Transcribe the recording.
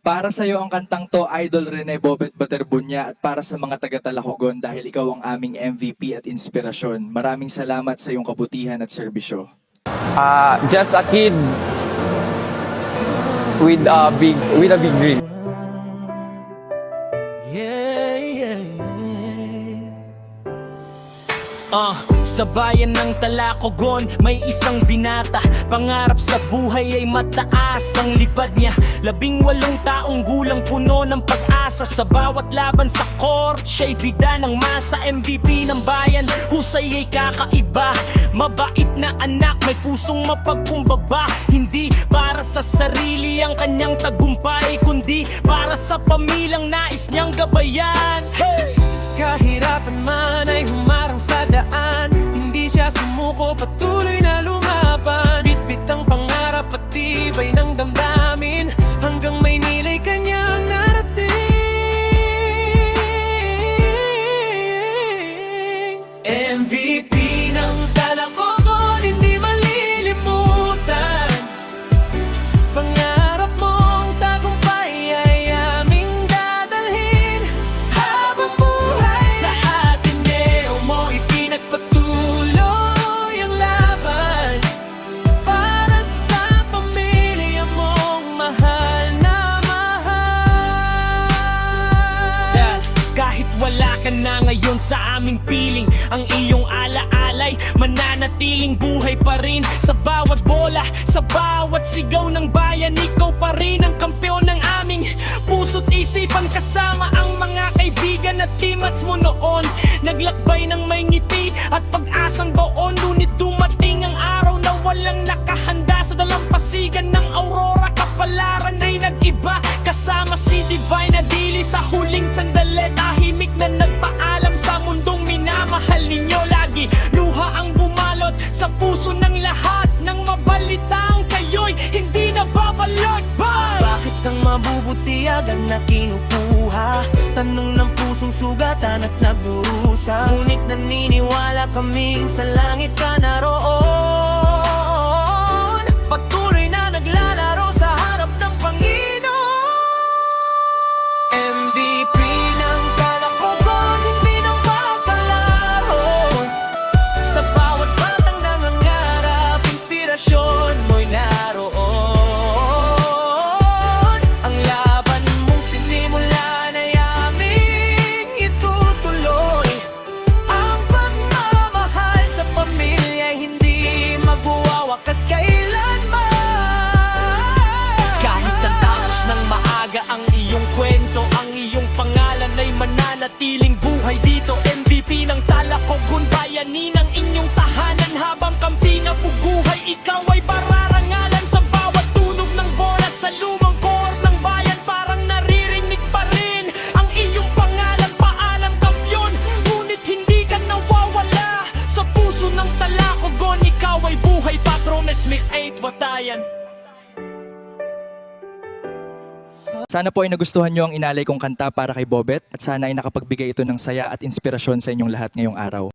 Para sa iyo ang kantang to, Idol Rene Bobet Baterbunya, at para sa mga taga-Talacogon dahil ikaw ang aming MVP at inspirasyon. Maraming salamat sa iyong kabutihan at serbisyo. Just a kid with a big dream. Sa bayan ng Talacogon, may isang binata. Pangarap sa buhay ay mataas ang lipad niya. 18 taong gulang, puno ng pag-asa. Sa bawat laban sa court, siya'y bida ng masa. MVP ng bayan, husay ay kakaiba. Mabait na anak, may pusong mapagkumbaba. Hindi para sa sarili ang kanyang tagumpay, kundi para sa pamilyang nais niyang gabayan. Kahirapan man ay humarang sa daan, hindi siya sumuko, patuloy na lumaban. Bitbit ang pangarap at tibay ng damdamin, hanggang may nilay kanyang narating. MVP ng Talacogon, hindi malilimutan. Pangarap mong tagumpay ay aming dadalhin habang buhay. Sa Ateneo mo ipinagpatuloy ang laban, para sa pamilya mong mahal na mahal. Kahit wala ka na ngayon sa aming piling, ang iyong alaalay mananatiling buhay pa rin. Sa bawat bola, sa bawat sigaw ng bayan, ikaw pa rin ang kampeon ng aming puso't isipan. Kasama ang mga kaibigan at teammates mo noon, naglakbay ng may ngiti at pag-asang baon. Ngunit dumating ang araw na walang nakahanda. Sa dalampasigan ng aurora, kapalaran ay nag-iba. Kasama si Divine Adili sa huling sandali, tahimik na nagpaalam sa mundong minamahal ninyo. Lagi luha ang bumalot sa puso ng lahat, nang mabalitang kayo'y hindi na babalik. Bakit ang mabubuti agad na kinukuha? Tanong ng pusong sugatan at nagdurusa. Ngunit naniniwala kaming sa langit ka naroon, patuloy na naglalaro sa harap ng Panginoon. MVP ng Talacogon, hindi nang magkalaro. Sa bawat batang nangangarap, inspirasyon mo'y naroon. Ang laban mong sinimulan ay aming itutuloy. Ang pagmamahal sa pamilya ay hindi magwawakas kailanman. Kahit ang tapos ng maaga ang iyong kwento, ang iyong pangalan ay mananatiling buhay dito. MVP ng Talacogon, bayani ng inyong tahanan. Habang kampi na bubuhay, ikaw ay pararangalan. Sa bawat tunog ng bola sa lumang court ng bayan, parang naririnig pa rin ang iyong pangalan. Paalam kampiyon, ngunit hindi ka nawawala. Sa puso ng Talacogon, ikaw ay buhay. Patrones Smith 8 Batayan. Sana po ay nagustuhan nyo ang inalay kong kanta para kay Bobet, at sana ay nakapagbigay ito ng saya at inspirasyon sa inyong lahat ngayong araw.